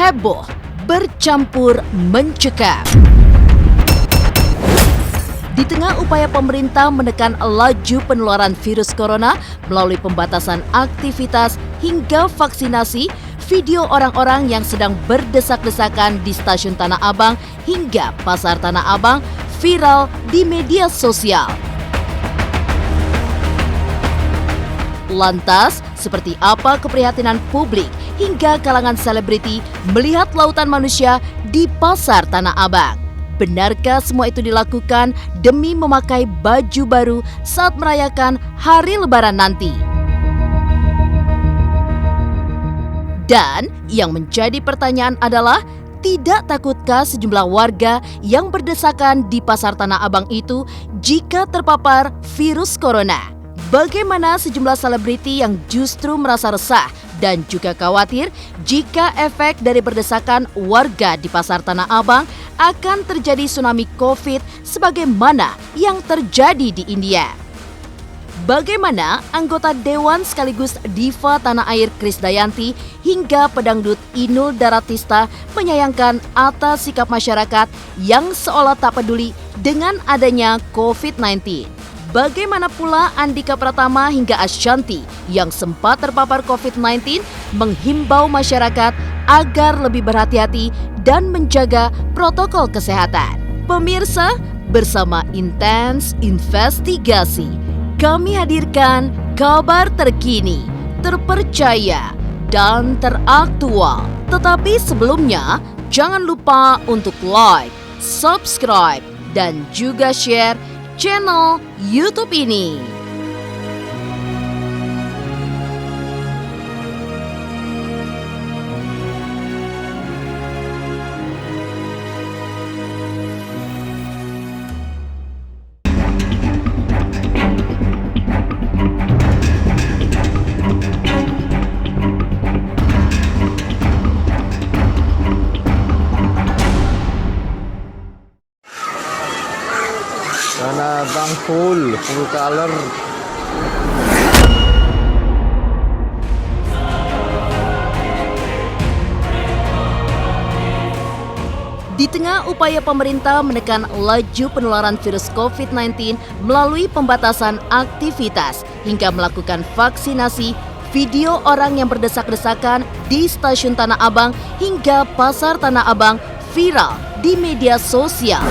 heboh bercampur mencekam. Di tengah upaya pemerintah menekan laju penularan virus corona melalui pembatasan aktivitas hingga vaksinasi, video orang-orang yang sedang berdesak-desakan di stasiun Tanah Abang hingga pasar Tanah Abang viral di media sosial. Lantas, seperti apa keprihatinan publik hingga kalangan selebriti melihat lautan manusia di pasar Tanah Abang? Benarkah semua itu dilakukan demi memakai baju baru saat merayakan hari Lebaran nanti? Dan yang menjadi pertanyaan adalah, tidak takutkah sejumlah warga yang berdesakan di pasar Tanah Abang itu jika terpapar virus corona? Bagaimana sejumlah selebriti yang justru merasa resah dan juga khawatir jika efek dari berdesakan warga di pasar Tanah Abang akan terjadi tsunami COVID sebagaimana yang terjadi di India? Bagaimana anggota Dewan sekaligus diva tanah air Krisdayanti hingga pedangdut Inul Daratista menyayangkan atas sikap masyarakat yang seolah tak peduli dengan adanya COVID-19? Bagaimana pula Andika Pratama hingga Ashanti yang sempat terpapar COVID-19 menghimbau masyarakat agar lebih berhati-hati dan menjaga protokol kesehatan? Pemirsa, bersama Intens Investigasi, kami hadirkan kabar terkini, terpercaya, dan teraktual. Tetapi sebelumnya, jangan lupa untuk like, subscribe, dan juga share channel YouTube ini. Tanah Abang full color. Di tengah upaya pemerintah menekan laju penularan virus COVID-19 melalui pembatasan aktivitas hingga melakukan vaksinasi, video orang yang berdesak-desakan di stasiun Tanah Abang hingga pasar Tanah Abang viral di media sosial.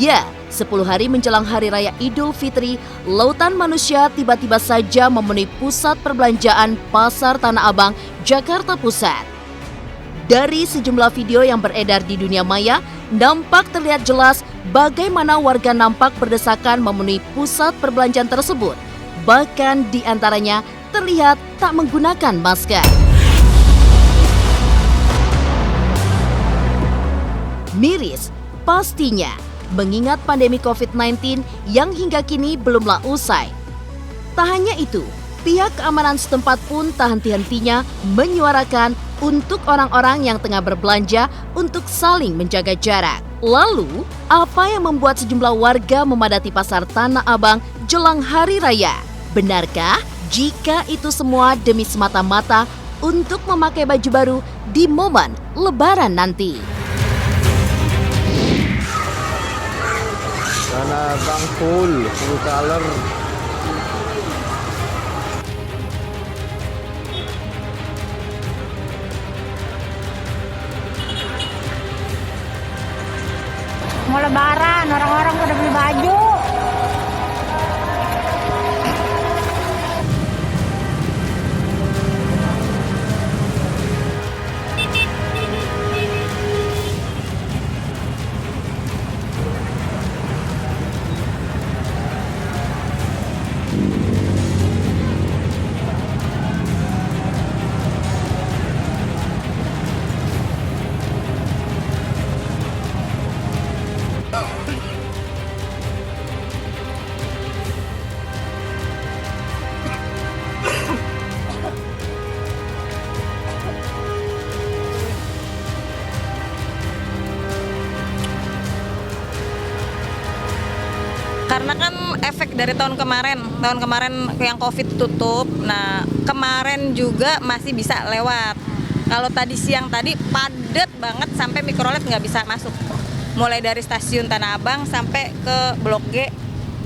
Ya, 10 hari menjelang Hari Raya Idul Fitri, lautan manusia tiba-tiba saja memenuhi pusat perbelanjaan Pasar Tanah Abang, Jakarta Pusat. Dari sejumlah video yang beredar di dunia maya, nampak terlihat jelas bagaimana warga nampak berdesakan memenuhi pusat perbelanjaan tersebut. Bahkan di antaranya terlihat tak menggunakan masker. Miris, pastinya, mengingat pandemi COVID-19 yang hingga kini belumlah usai. Tak hanya itu, pihak keamanan setempat pun tak henti-hentinya menyuarakan untuk orang-orang yang tengah berbelanja untuk saling menjaga jarak. Lalu, apa yang membuat sejumlah warga memadati pasar Tanah Abang jelang Hari Raya? Benarkah jika itu semua demi semata-mata untuk memakai baju baru di momen Lebaran nanti? Tanah Abang full color. Mau Lebaran, orang-orang pada beli baju. Karena kan efek dari tahun kemarin yang COVID tutup. Nah, kemarin juga masih bisa lewat. Kalau siang tadi padat banget sampai mikrolet nggak bisa masuk. Mulai dari stasiun Tanah Abang sampai ke Blok G,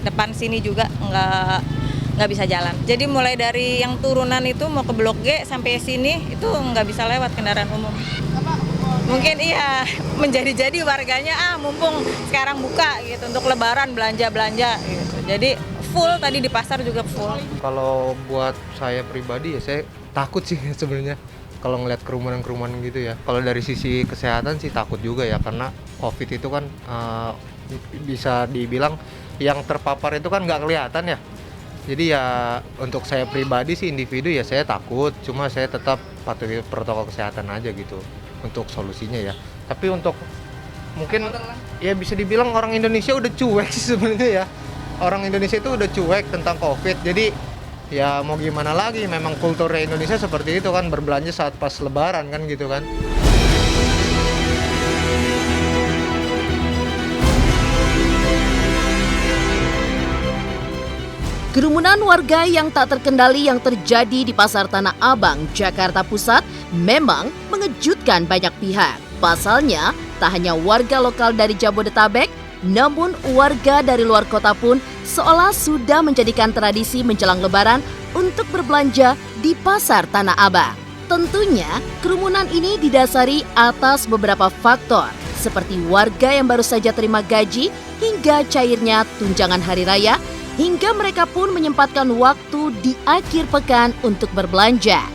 depan sini juga nggak bisa jalan. Jadi mulai dari yang turunan itu mau ke Blok G sampai sini itu nggak bisa lewat kendaraan umum. Mungkin iya menjadi warganya mumpung sekarang buka gitu untuk lebaran belanja gitu. Jadi full tadi di pasar juga full. Kalau buat saya pribadi ya saya takut sih sebenarnya kalau ngeliat kerumunan gitu ya. Kalau dari sisi kesehatan sih takut juga ya, karena COVID itu kan bisa dibilang yang terpapar itu kan nggak kelihatan ya. Jadi ya untuk saya pribadi sih individu ya saya takut, cuma saya tetap patuhi protokol kesehatan aja gitu untuk solusinya ya. Tapi untuk mungkin ya bisa dibilang orang Indonesia udah cuek sih sebenarnya ya. Orang Indonesia itu udah cuek tentang COVID. Jadi ya mau gimana lagi, memang kulturnya Indonesia seperti itu kan, berbelanja saat pas lebaran kan gitu kan. Kerumunan warga yang tak terkendali yang terjadi di Pasar Tanah Abang, Jakarta Pusat memang mengejutkan banyak pihak. Pasalnya, tak hanya warga lokal dari Jabodetabek, namun warga dari luar kota pun seolah sudah menjadikan tradisi menjelang Lebaran untuk berbelanja di Pasar Tanah Abang. Tentunya, kerumunan ini didasari atas beberapa faktor, seperti warga yang baru saja terima gaji hingga cairnya tunjangan hari raya, hingga mereka pun menyempatkan waktu di akhir pekan untuk berbelanja.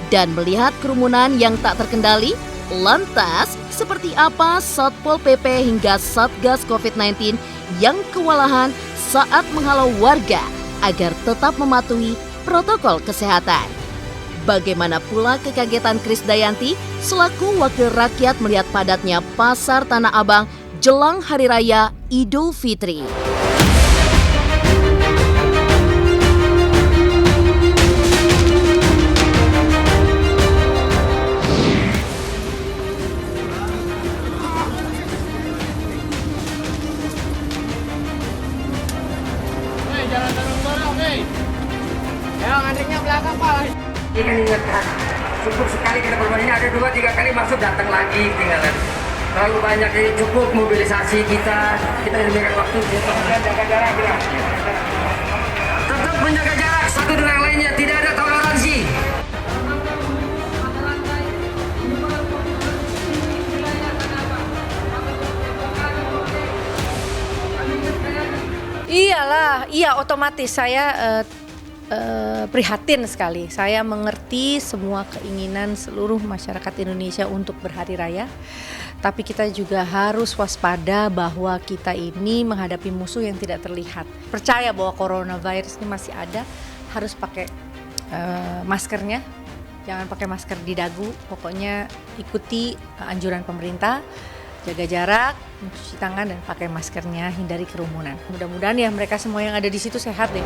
Dan melihat kerumunan yang tak terkendali, lantas seperti apa Satpol PP hingga Satgas COVID-19 yang kewalahan saat menghalau warga agar tetap mematuhi protokol kesehatan? Bagaimana pula kekagetan Krisdayanti selaku wakil rakyat melihat padatnya Pasar Tanah Abang jelang Hari Raya Idul Fitri? Ini kan ingatkan, cukup sekali kita berbahaya, ini ada 2-3 kali masuk datang lagi tinggalan. Terlalu banyak ini, cukup mobilisasi kita diberikan waktu. Tetap menjaga jarak satu dengan yang lainnya, tidak ada toleransi. Iya otomatis saya prihatin sekali. Saya mengerti semua keinginan seluruh masyarakat Indonesia untuk berhari raya. Tapi kita juga harus waspada bahwa kita ini menghadapi musuh yang tidak terlihat. Percaya bahwa coronavirus ini masih ada, harus pakai maskernya. Jangan pakai masker di dagu. Pokoknya ikuti anjuran pemerintah. Jaga jarak, mencuci tangan dan pakai maskernya, hindari kerumunan. Mudah-mudahan ya mereka semua yang ada di situ sehat deh.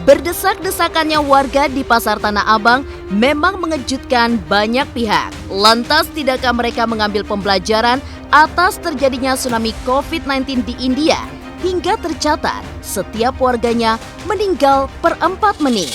Berdesak-desakannya warga di Pasar Tanah Abang memang mengejutkan banyak pihak. Lantas tidakkah mereka mengambil pembelajaran atas terjadinya tsunami COVID-19 di India hingga tercatat setiap warganya meninggal per 4 menit?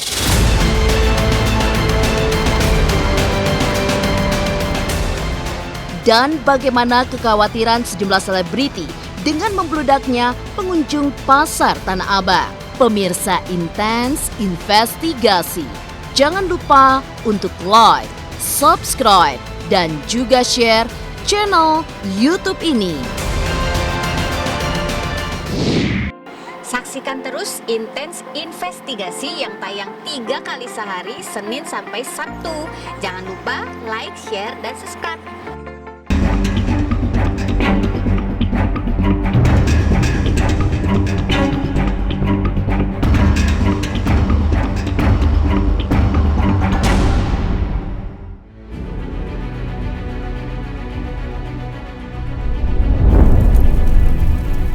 Dan bagaimana kekhawatiran sejumlah selebriti dengan membludaknya pengunjung Pasar Tanah Abang? Pemirsa Intens Investigasi, jangan lupa untuk like, subscribe, dan juga share channel YouTube ini. Saksikan terus Intens Investigasi yang tayang 3 kali sehari, Senin sampai Sabtu. Jangan lupa like, share, dan subscribe.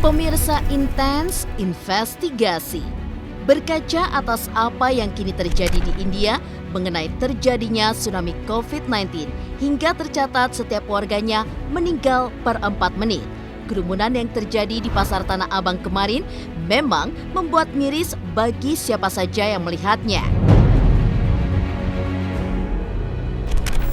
Pemirsa Intens Investigasi, Berkaca atas apa yang kini terjadi di India mengenai terjadinya tsunami COVID-19 hingga tercatat setiap warganya meninggal per 4 menit. Kerumunan yang terjadi di Pasar Tanah Abang kemarin memang membuat miris bagi siapa saja yang melihatnya.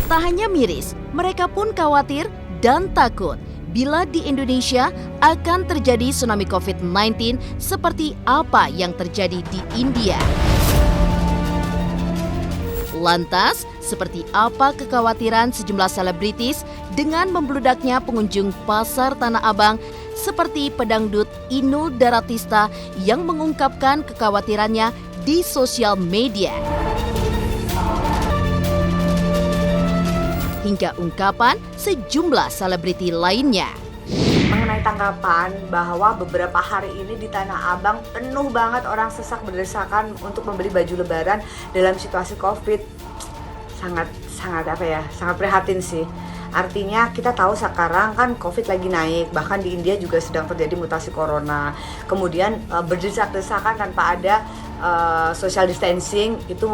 Tak hanya miris, mereka pun khawatir dan takut bila di Indonesia akan terjadi tsunami COVID-19 seperti apa yang terjadi di India. Lantas, seperti apa kekhawatiran sejumlah selebritis dengan membludaknya pengunjung Pasar Tanah Abang seperti pedangdut Inul Daratista yang mengungkapkan kekhawatirannya di sosial media. Hingga ungkapan sejumlah selebriti lainnya. Mengenai tanggapan bahwa beberapa hari ini di Tanah Abang penuh banget orang sesak berdesakan untuk membeli baju lebaran dalam situasi Covid. Sangat prihatin sih. Artinya kita tahu sekarang kan Covid lagi naik, bahkan di India juga sedang terjadi mutasi corona. Kemudian berdesak-desakan tanpa ada social distancing itu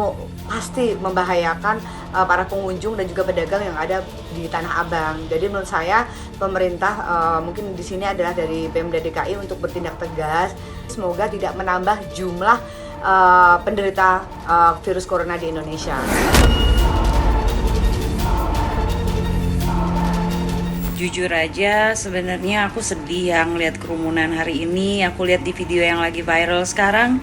pasti membahayakan para pengunjung dan juga pedagang yang ada di Tanah Abang. Jadi menurut saya pemerintah mungkin di sini adalah dari Pemda DKI untuk bertindak tegas. Semoga tidak menambah jumlah penderita virus corona di Indonesia. Jujur aja sebenarnya aku sedih ya ngeliat kerumunan hari ini. Aku lihat di video yang lagi viral sekarang,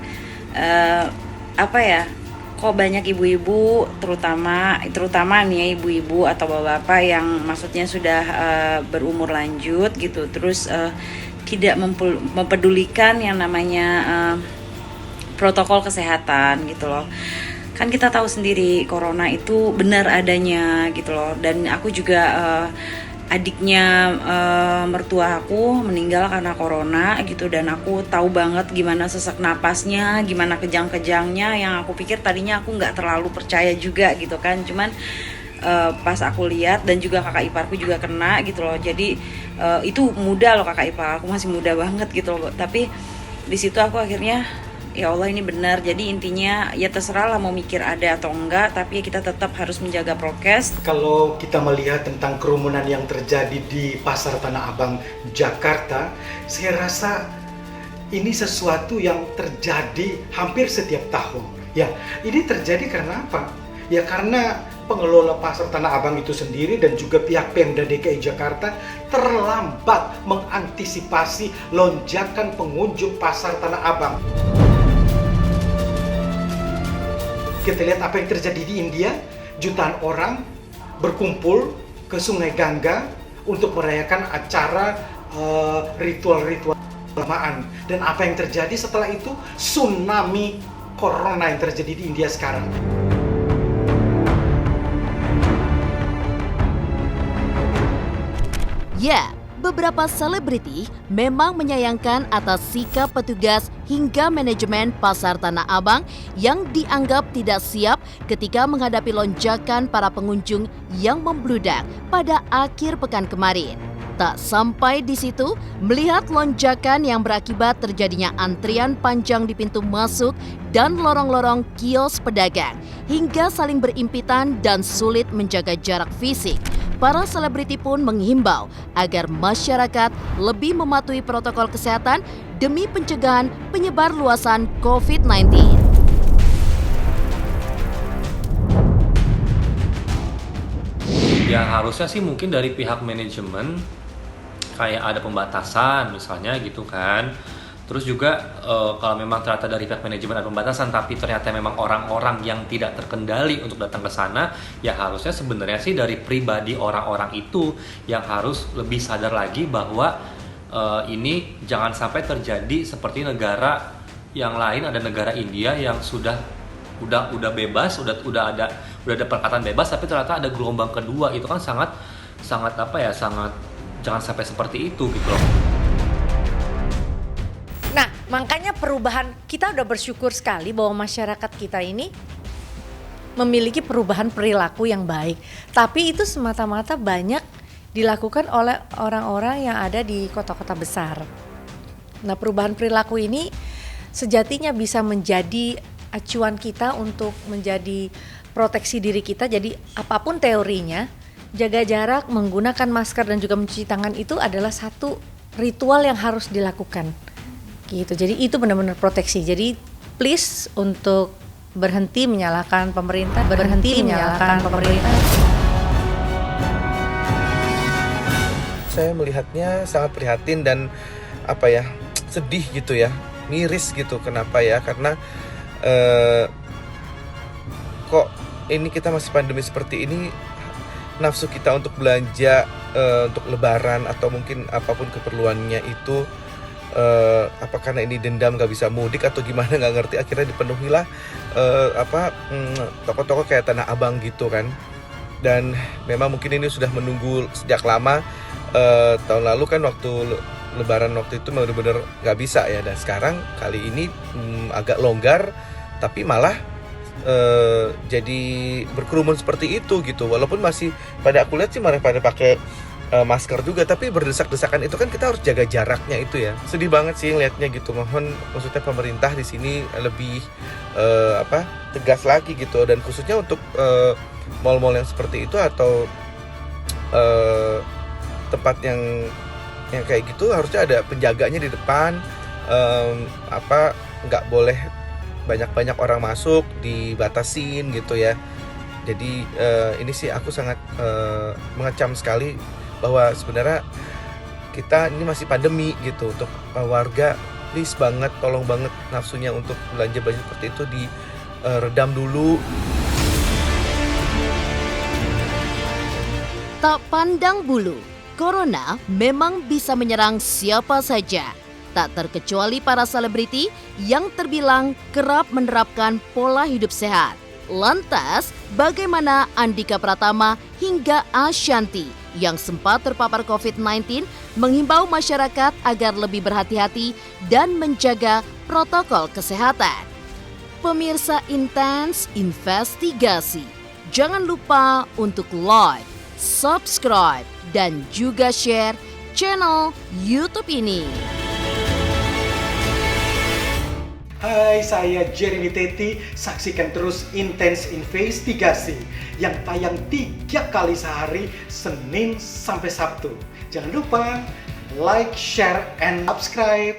kok banyak ibu-ibu terutama nih ya, ibu-ibu atau bapak-bapak yang maksudnya sudah berumur lanjut gitu, terus tidak mempedulikan yang namanya protokol kesehatan gitu loh. Kan kita tahu sendiri corona itu benar adanya gitu loh, dan aku juga adiknya mertua aku meninggal karena corona gitu, dan aku tahu banget gimana sesak napasnya, gimana kejang-kejangnya, yang aku pikir tadinya aku nggak terlalu percaya juga gitu kan, cuman pas aku lihat dan juga kakak iparku juga kena gitu loh. Jadi itu muda loh, kakak ipar aku masih muda banget gitu loh, tapi di situ aku akhirnya ya Allah ini benar. Jadi intinya ya terserah lah mau mikir ada atau enggak, tapi kita tetap harus menjaga prokes. Kalau kita melihat tentang kerumunan yang terjadi di Pasar Tanah Abang, Jakarta, saya rasa ini sesuatu yang terjadi hampir setiap tahun. Ya, ini terjadi karena apa? Ya karena pengelola Pasar Tanah Abang itu sendiri dan juga pihak Pemda DKI Jakarta terlambat mengantisipasi lonjakan pengunjung Pasar Tanah Abang. Kita lihat apa yang terjadi di India, jutaan orang berkumpul ke Sungai Gangga untuk merayakan acara ritual-ritual keagamaan. Dan apa yang terjadi setelah itu? Tsunami corona yang terjadi di India sekarang. Ya, beberapa selebriti memang menyayangkan atas sikap petugas hingga manajemen Pasar Tanah Abang yang dianggap tidak siap ketika menghadapi lonjakan para pengunjung yang membludak pada akhir pekan kemarin. Tak sampai di situ, melihat lonjakan yang berakibat terjadinya antrian panjang di pintu masuk dan lorong-lorong kios pedagang, hingga saling berimpitan dan sulit menjaga jarak fisik. Para selebriti pun menghimbau agar masyarakat lebih mematuhi protokol kesehatan demi pencegahan penyebar luasan COVID-19. Ya harusnya sih mungkin dari pihak manajemen kayak ada pembatasan misalnya gitu kan. Terus juga kalau memang ternyata dari pihak manajemen ada pembatasan tapi ternyata memang orang-orang yang tidak terkendali untuk datang ke sana, ya harusnya sebenarnya sih dari pribadi orang-orang itu yang harus lebih sadar lagi bahwa ini jangan sampai terjadi seperti negara yang lain. Ada negara India yang udah bebas, udah ada perkataan bebas, tapi ternyata ada gelombang kedua. Itu kan sangat jangan sampai seperti itu gitu loh. Nah, makanya perubahan, kita udah bersyukur sekali bahwa masyarakat kita ini memiliki perubahan perilaku yang baik. Tapi itu semata-mata banyak dilakukan oleh orang-orang yang ada di kota-kota besar. Nah, perubahan perilaku ini sejatinya bisa menjadi acuan kita untuk menjadi proteksi diri kita. Jadi apapun teorinya, jaga jarak, menggunakan masker dan juga mencuci tangan itu adalah satu ritual yang harus dilakukan. Gitu. Jadi itu benar-benar proteksi. Jadi please untuk berhenti menyalahkan pemerintah, berhenti menyalahkan pemerintah. Saya melihatnya sangat prihatin dan sedih gitu ya, miris gitu. Kenapa ya? Karena kok ini kita masih pandemi seperti ini, nafsu kita untuk belanja untuk lebaran atau mungkin apapun keperluannya itu apa karena ini dendam gak bisa mudik atau gimana nggak ngerti, akhirnya dipenuhilah toko-toko kayak Tanah Abang gitu kan. Dan memang mungkin ini sudah menunggu sejak lama. Tahun lalu kan waktu lebaran waktu itu benar-benar nggak bisa ya, dan sekarang kali ini agak longgar tapi malah jadi berkerumun seperti itu gitu. Walaupun masih pada aku lihat sih malah pada pakai masker juga, tapi berdesak-desakan itu kan kita harus jaga jaraknya itu ya. Sedih banget sih ngelihatnya gitu. Maksudnya pemerintah di sini lebih tegas lagi gitu, dan khususnya untuk mal-mal yang seperti itu atau tempat yang kayak gitu harusnya ada penjaganya di depan. Nggak boleh banyak-banyak orang masuk, dibatasin gitu ya. Jadi ini sih aku sangat mengecam sekali bahwa sebenarnya kita ini masih pandemi gitu. Untuk warga please banget, tolong banget nafsunya untuk belanja seperti itu diredam dulu. Tak pandang bulu, Corona memang bisa menyerang siapa saja. Tak terkecuali para selebriti yang terbilang kerap menerapkan pola hidup sehat. Lantas, bagaimana Andika Pratama hingga Ashanti yang sempat terpapar COVID-19 menghimbau masyarakat agar lebih berhati-hati dan menjaga protokol kesehatan? Pemirsa Intens Investigasi, jangan lupa untuk like, subscribe, dan juga share channel YouTube ini. Hai, saya Jeremy Teti. Saksikan terus Intens Investigasi yang tayang 3 kali sehari, Senin sampai Sabtu. Jangan lupa like, share, and subscribe.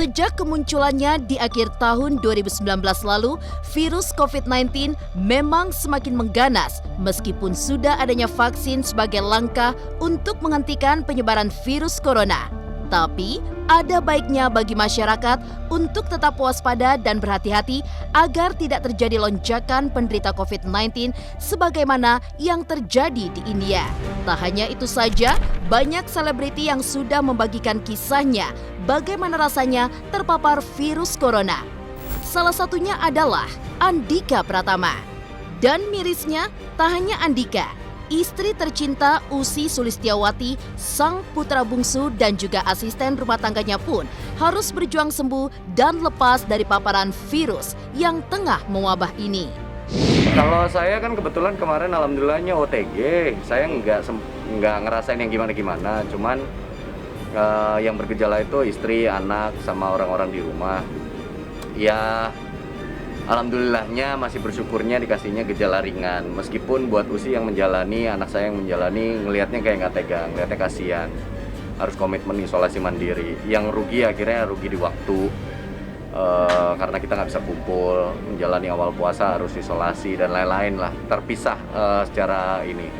Sejak kemunculannya di akhir tahun 2019 lalu, virus COVID-19 memang semakin mengganas meskipun sudah adanya vaksin sebagai langkah untuk menghentikan penyebaran virus corona. Tapi, ada baiknya bagi masyarakat untuk tetap waspada dan berhati-hati agar tidak terjadi lonjakan penderita COVID-19 sebagaimana yang terjadi di India. Tak hanya itu saja, banyak selebriti yang sudah membagikan kisahnya bagaimana rasanya terpapar virus corona. Salah satunya adalah Andika Pratama. Dan mirisnya, tak hanya Andika, istri tercinta Ussy Sulistyawati, sang putra bungsu dan juga asisten rumah tangganya pun harus berjuang sembuh dan lepas dari paparan virus yang tengah mewabah ini. Kalau saya kan kebetulan kemarin alhamdulillahnya OTG, saya nggak ngerasain yang gimana-gimana, cuman yang bergejala itu istri, anak, sama orang-orang di rumah. Ya, alhamdulillahnya masih bersyukurnya dikasihnya gejala ringan. Meskipun buat Ussy yang menjalani, anak saya yang menjalani, ngelihatnya kayak nggak tega, ngelihatnya kasihan. Harus komitmen isolasi mandiri. Yang rugi akhirnya rugi di waktu. Karena kita nggak bisa kumpul, menjalani awal puasa harus isolasi dan lain-lain lah. Terpisah secara ini.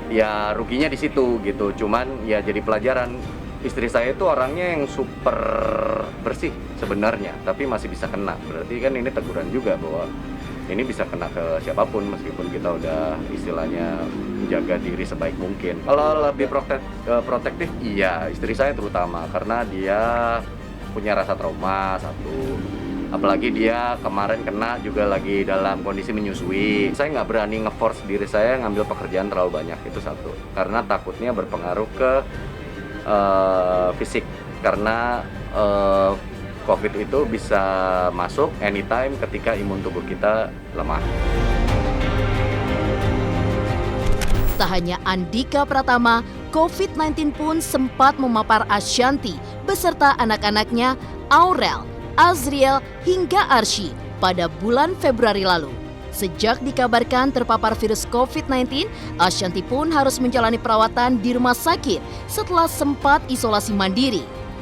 Ya ruginya di situ gitu. Cuman ya jadi pelajaran. Istri saya itu orangnya yang super bersih sebenarnya, tapi masih bisa kena. Berarti kan ini teguran juga bahwa ini bisa kena ke siapapun meskipun kita udah istilahnya menjaga diri sebaik mungkin. Kalau lebih protektif, iya istri saya terutama karena dia punya rasa trauma satu. Apalagi dia kemarin kena juga lagi dalam kondisi menyusui. Saya nggak berani nge-force diri saya ngambil pekerjaan terlalu banyak, itu satu. Karena takutnya berpengaruh ke fisik, karena COVID itu bisa masuk anytime ketika imun tubuh kita lemah. Tak hanya Andika Pratama, COVID-19 pun sempat memapar Ashanti beserta anak-anaknya Aurel, Azriel, hingga Arsy pada bulan Februari lalu. Sejak dikabarkan terpapar virus COVID-19, Ashanti pun harus menjalani perawatan di rumah sakit setelah sempat isolasi mandiri.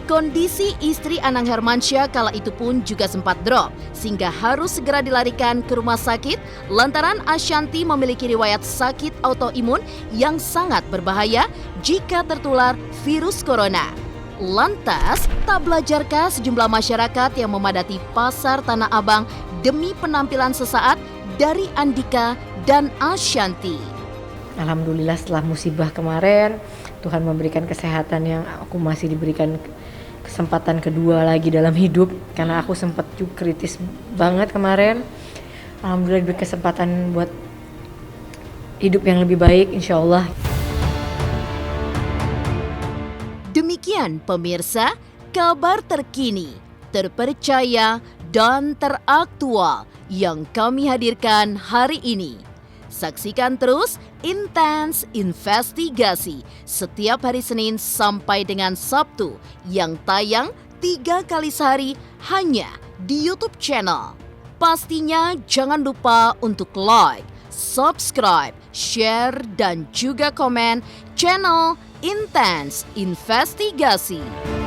Kondisi istri Anang Hermansyah kala itu pun juga sempat drop, sehingga harus segera dilarikan ke rumah sakit lantaran Ashanti memiliki riwayat sakit autoimun yang sangat berbahaya jika tertular virus corona. Lantas, tak belajarkah sejumlah masyarakat yang memadati pasar Tanah Abang demi penampilan sesaat dari Andika dan Ashanti? Alhamdulillah setelah musibah kemarin, Tuhan memberikan kesehatan yang aku masih diberikan kesempatan kedua lagi dalam hidup, karena aku sempat juga kritis banget kemarin. Alhamdulillah diberi kesempatan buat hidup yang lebih baik, insya Allah. Demikian pemirsa, kabar terkini, terpercaya, dan teraktual yang kami hadirkan hari ini. Saksikan terus Intens Investigasi setiap hari Senin sampai dengan Sabtu yang tayang 3 kali sehari hanya di YouTube channel. Pastinya jangan lupa untuk like, subscribe, share, dan juga komen channel Intens Investigasi.